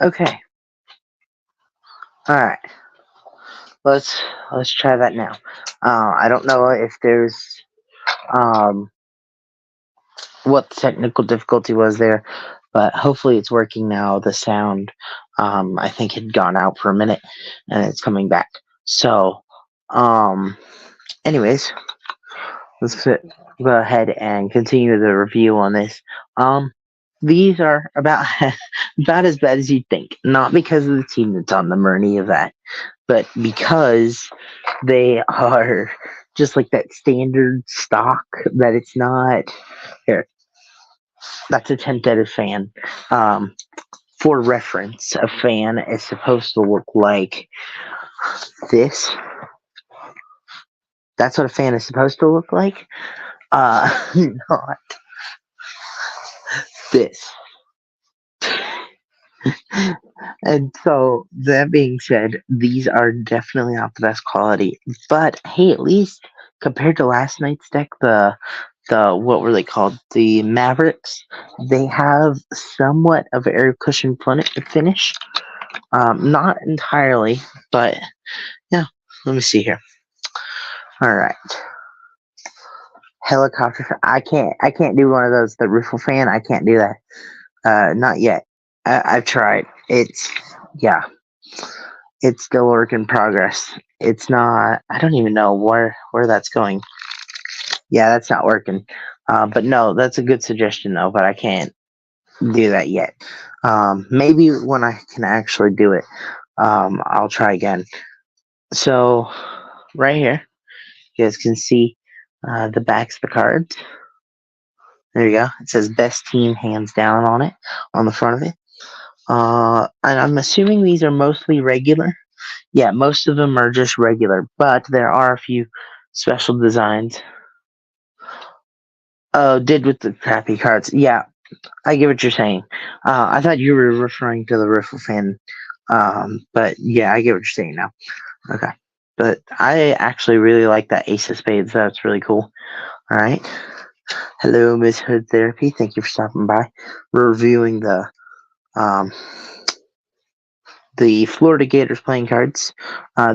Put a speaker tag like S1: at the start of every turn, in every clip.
S1: Okay. All right. Let's let's try that now. I don't know if there's um what the technical difficulty was there, but hopefully it's working now. The sound, I think, had gone out for a minute, and it's coming back. So, um, anyways, go ahead and continue the review on this. Um, these are about about as bad as you'd think. Not because of the team that's on them or any of that, but because they are just like that standard stock that it's not. Here, that's a 10th out of fan. Um, for reference, a fan is supposed to look like this. That's what a fan is supposed to look like. Not this. And so that being said, these are definitely not the best quality. But hey, at least compared to last night's deck, the what were they called? The Mavericks. They have somewhat of air cushion finish. Not entirely, but yeah. Let me see here. All right, helicopter. I can't do one of those. The riffle fan. I can't do that. Not yet. I've tried. Yeah. It's still a work in progress. It's not. I don't even know where that's going. Yeah, that's not working. But no, that's a good suggestion though. But I can't do that yet. Maybe when I can actually do it, I'll try again. So right here, you guys can see the backs of the cards. There you go. It says best team hands down on it, on the front of it. And I'm assuming these are mostly regular. Yeah, most of them are just regular, but there are a few special designs. Oh, did with the crappy cards. Yeah, I get what you're saying. I thought you were referring to the Riffle fan. But yeah, I get what you're saying now. Okay. But I actually really like that Ace of Spades. That's really cool. All right. Hello, Miss Hood Therapy. Thank you for stopping by. We're reviewing um, the Florida Gators playing cards.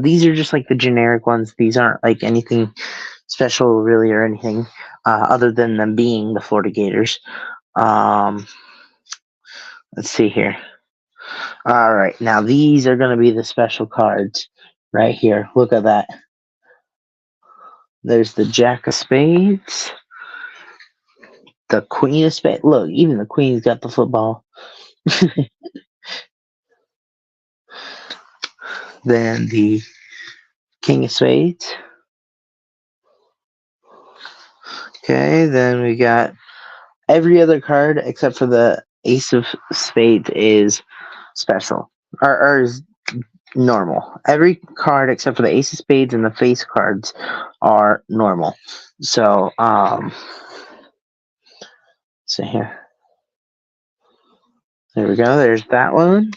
S1: These are just like the generic ones. These aren't like anything special, really, or anything other than them being the Florida Gators. Um, let's see here. All right, now these are going to be the special cards right here. Look at that. There's the Jack of Spades, the Queen of Spades. Look, even the Queen's got the football. Then the King of Spades. Okay, then we got every other card except for the Ace of Spades is special or is normal. Every card except for the Ace of Spades and the face cards are normal. So, so here. There we go. There's that one.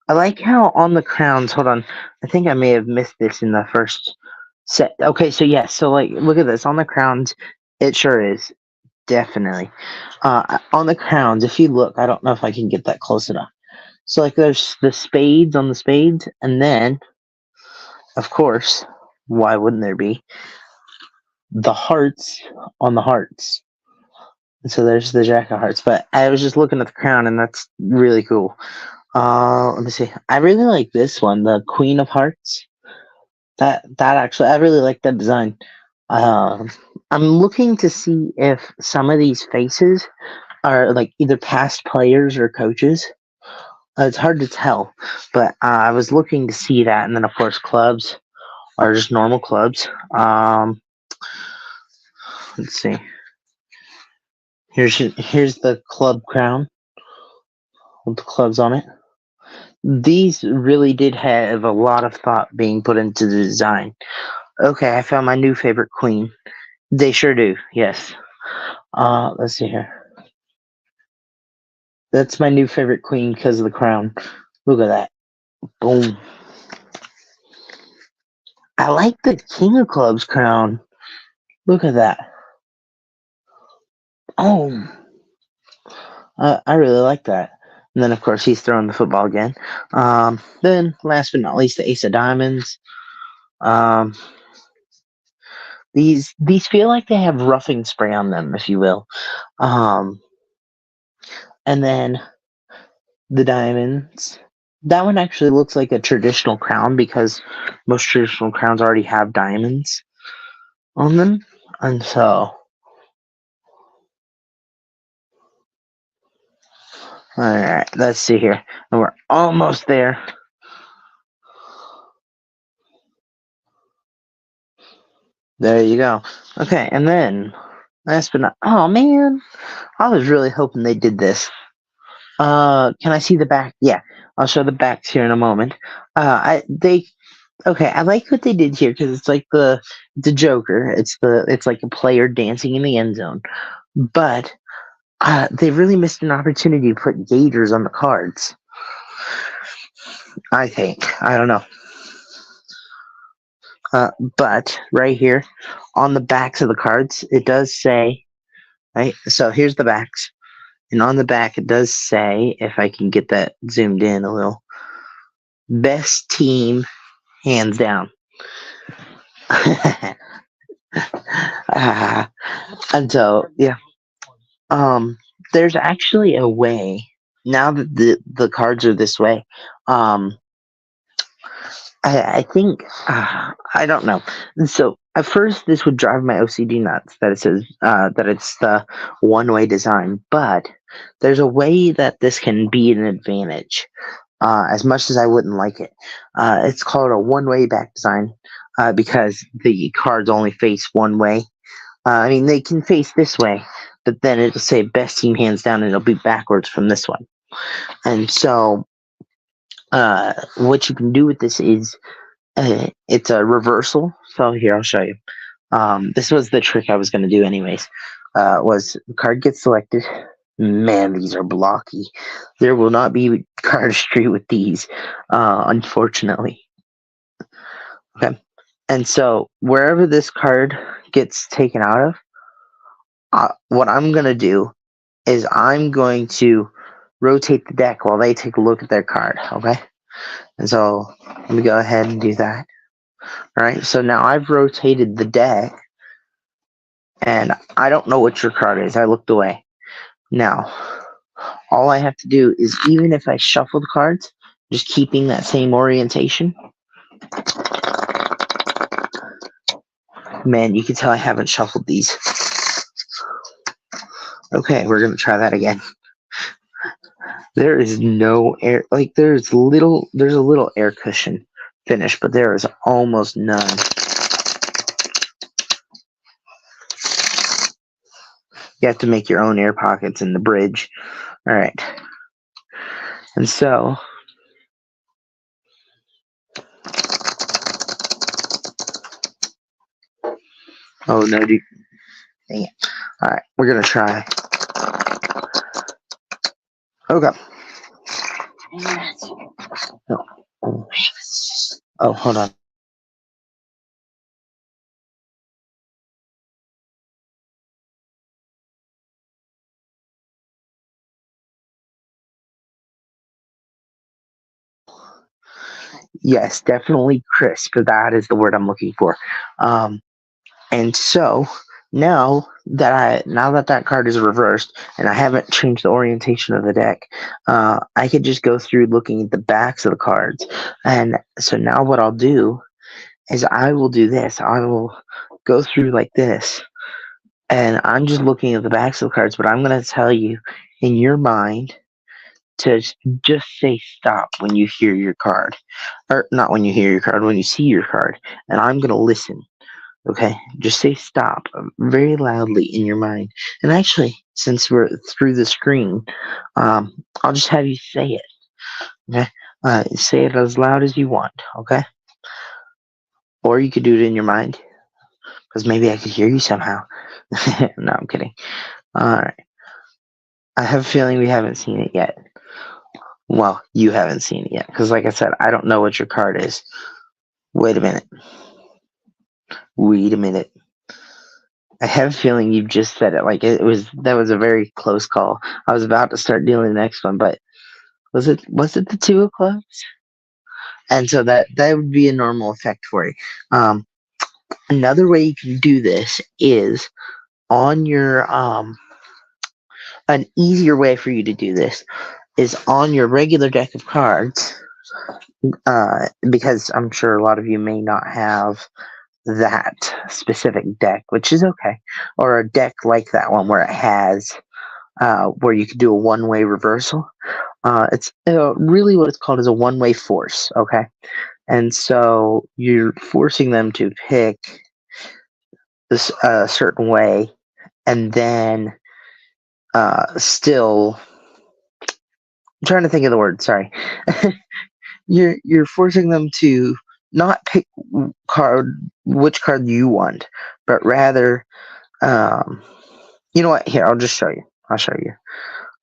S1: I like how on the crowns, hold on. I think I may have missed this in the first set. Okay, so yes, so like look at this. On the crowns, it sure is. Definitely. On the crowns, if you look, I don't know if I can get that close enough. So like there's the spades on the spades, and then of course, why wouldn't there be the hearts on the hearts? And so there's the Jack of Hearts. But I was just looking at the crown, and that's really cool. Let me see. I really like this one, the Queen of Hearts. That actually, I really like that design. I'm looking to see if some of these faces are like either past players or coaches. It's hard to tell, but I was looking to see that, and then of course clubs are just normal clubs. Let's see. Here's the club crown with the clubs on it. These really did have a lot of thought being put into the design. Okay, I found my new favorite queen. They sure do, yes. Let's see here. That's my new favorite queen because of the crown. Look at that. Boom. I like the King of Clubs crown. Look at that. Oh. I really like that. And then, of course, he's throwing the football again. Then, last but not least, the ace of diamonds. Um, these feel like they have roughing spray on them, if you will. Um, and then the diamonds. That one actually looks like a traditional crown because most traditional crowns already have diamonds on them. And so, alright, let's see here. And we're almost there. There you go. Okay, and then, last but not, oh man, I was really hoping they did this. Can I see the back? Yeah, I'll show the backs here in a moment. Okay, I like what they did here because it's like the Joker. It's like a player dancing in the end zone, but they really missed an opportunity to put gators on the cards. I think I don't know, but right here on the backs of the cards, it does say right. So here's the backs, and on the back it does say, if I can get that zoomed in a little, best team hands down. And so yeah, there's actually a way now that the cards are this way. I think I don't know. So at first, this would drive my OCD nuts that it says that it's the one-way design, but there's a way that this can be an advantage. As much as I wouldn't like it, it's called a one-way back design because the cards only face one way. I mean, they can face this way, but then it'll say best team hands down, and it'll be backwards from this one. And so, what you can do with this is it's a reversal. So here, I'll show you. This was the trick I was going to do anyways. Was the card gets selected. Man, these are blocky. There will not be cardistry with these, unfortunately. Okay. And so wherever this card gets taken out of, what I'm going to do is I'm going to rotate the deck while they take a look at their card. Okay. And so let me go ahead and do that. All right. So now I've rotated the deck and I don't know what your card is. I looked away. Now, all I have to do is, even if I shuffle the cards, just keeping that same orientation. Man, you can tell I haven't shuffled these. Okay, we're going to try that again. There is no air, like there's a little air cushion finish, but there is almost none. You have to make your own air pockets in the bridge. All right. And so, oh no, dude. Dang it. All right, we're going to try. Okay. Oh, hold on. Yes, definitely crisp. That is the word I'm looking for. And so now that card is reversed and I haven't changed the orientation of the deck, I could just go through looking at the backs of the cards. And so now what I'll do is I will do this. I will go through like this, and I'm just looking at the backs of the cards. But I'm going to tell you in your mind to just say stop when you hear your card, or not when you hear your card, when you see your card, and I'm going to listen. Okay, just say stop very loudly in your mind. And actually, since we're through the screen, I'll just have you say it. Okay, say it as loud as you want. Okay, or you could do it in your mind, because maybe I could hear you somehow. No, I'm kidding. All right, I have a feeling we haven't seen it yet. Well, you haven't seen it yet, because like I said, I don't know what your card is. Wait a minute. Wait a minute. I have a feeling you just said it. Like that was a very close call. I was about to start dealing the next one, but Was it the two of clubs? And so that would be a normal effect for you. Um, Another way you can do this is on your an easier way for you to do this is on your regular deck of cards, because I'm sure a lot of you may not have that specific deck, which is okay, or a deck like that one where it has where you can do a one-way reversal. It's really what it's called is a one-way force. Okay, and so you're forcing them to pick this a certain way, and then still. I'm trying to think of the word. Sorry. You're forcing them to not pick which card you want, but rather, um, you know what? Here, I'll just show you. I'll show you.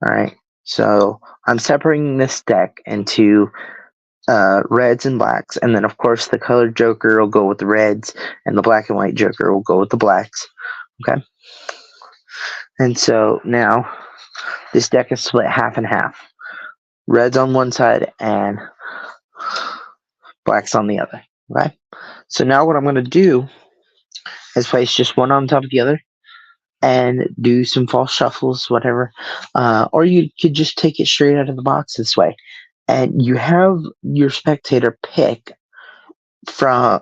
S1: All right. So I'm separating this deck into reds and blacks, and then of course the colored Joker will go with the reds, and the black and white Joker will go with the blacks. Okay. And so now this deck is split half and half. Reds on one side and blacks on the other. Okay. So now what I'm going to do is place just one on top of the other and do some false shuffles, whatever. Or you could just take it straight out of the box this way. And you have your spectator pick from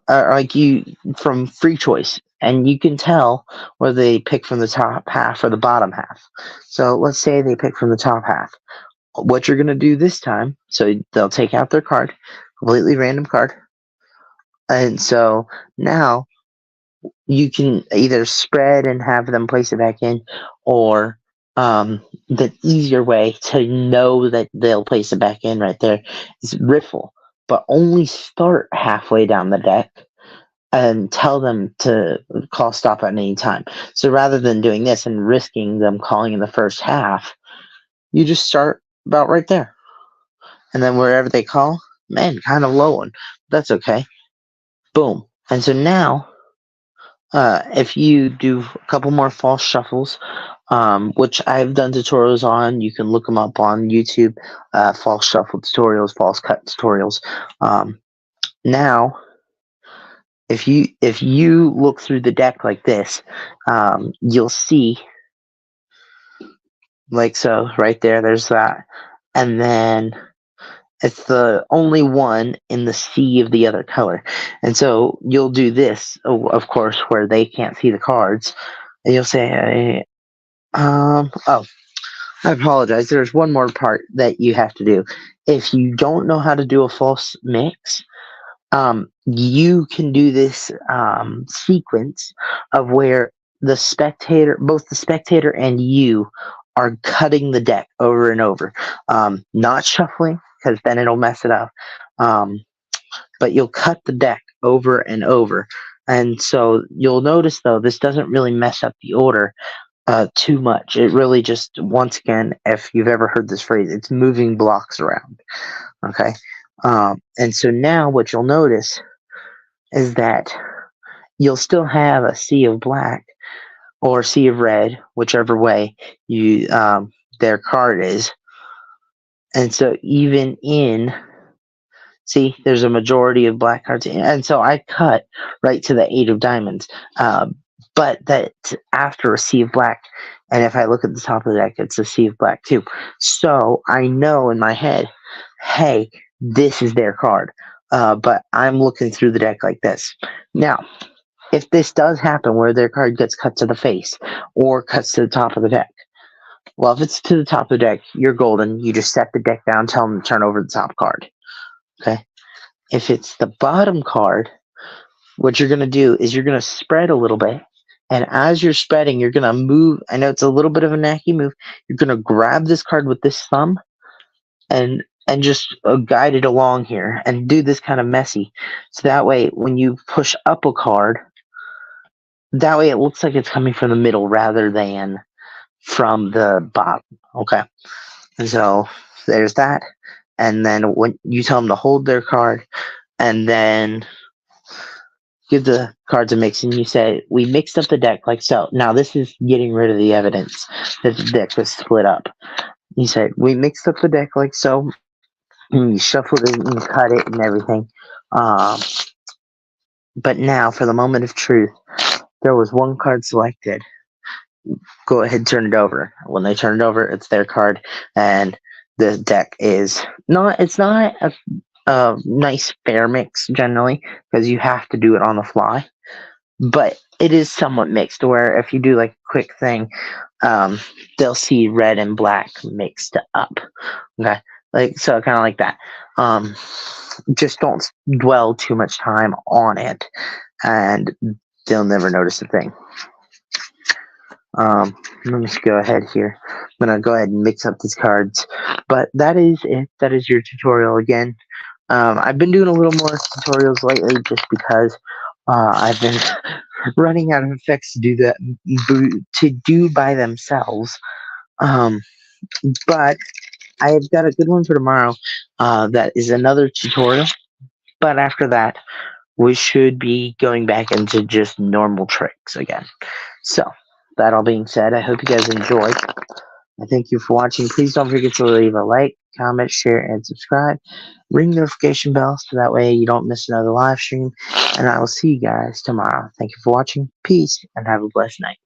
S1: from free choice, and you can tell whether they pick from the top half or the bottom half. So let's say they pick from the top half. What you're going to do this time, so they'll take out their card, completely random card, and so now you can either spread and have them place it back in, or the easier way to know that they'll place it back in right there is riffle, but only start halfway down the deck and tell them to call stop at any time. So rather than doing this and risking them calling in the first half, you just start about right there. And then wherever they call, man, kind of low one. That's okay. Boom. And so now, if you do a couple more false shuffles, which I've done tutorials on, you can look them up on YouTube, false shuffle tutorials, false cut tutorials. Now, if you look through the deck like this, you'll see, like so, right there, there's that. And then it's the only one in the sea of the other color. And so you'll do this, of course, where they can't see the cards. And you'll say, oh, I apologize. There's one more part that you have to do. If you don't know how to do a false mix, you can do this sequence of where both the spectator and you are cutting the deck over and over. Not shuffling, because then it'll mess it up. But you'll cut the deck over and over. And so you'll notice, though, this doesn't really mess up the order too much. It really just, once again, if you've ever heard this phrase, it's moving blocks around. Okay? And so now what you'll notice is that you'll still have a sea of black or sea of red, whichever way you their card is. And so even see, there's a majority of black cards. And so I cut right to the 8 of diamonds. But that's after a sea of black. And if I look at the top of the deck, it's a sea of black too. So I know in my head, hey, this is their card. But I'm looking through the deck like this. Now, if this does happen where their card gets cut to the face or cuts to the top of the deck, well, if it's to the top of the deck, you're golden. You just set the deck down, tell them to turn over the top card. Okay? If it's the bottom card, what you're going to do is you're going to spread a little bit. And as you're spreading, you're going to move. I know it's a little bit of a knacky move. You're going to grab this card with this thumb and just guide it along here and do this kind of messy. So that way, when you push up a card, that way it looks like it's coming from the middle rather than from the bottom. Okay. And so there's that. And then when you tell them to hold their card and then give the cards a mix, and you say, we mixed up the deck like so. Now this is getting rid of the evidence that the deck was split up. You said, we mixed up the deck like so. and you shuffled it and you cut it and everything. Um, but now, for the moment of truth, there was one card selected. Go ahead, turn it over. When they turn it over, it's their card, and the deck is not. It's not a nice fair mix generally because you have to do it on the fly. But it is somewhat mixed. Where if you do like a quick thing, they'll see red and black mixed up. Okay, like so, kind of like that. Just don't dwell too much time on it, and they'll never notice a thing. Let me just go ahead here. I'm gonna go ahead and mix up these cards, but that is it. That is your tutorial again. I've been doing a little more tutorials lately just because I've been running out of effects to do that to do by themselves. Um, but I've got a good one for tomorrow. That is another tutorial. But after that, we should be going back into just normal tricks again. So, that all being said, I hope you guys enjoyed. I thank you for watching. Please don't forget to leave a like, comment, share, and subscribe. Ring the notification bell so that way you don't miss another live stream. And I will see you guys tomorrow. Thank you for watching. Peace, and have a blessed night.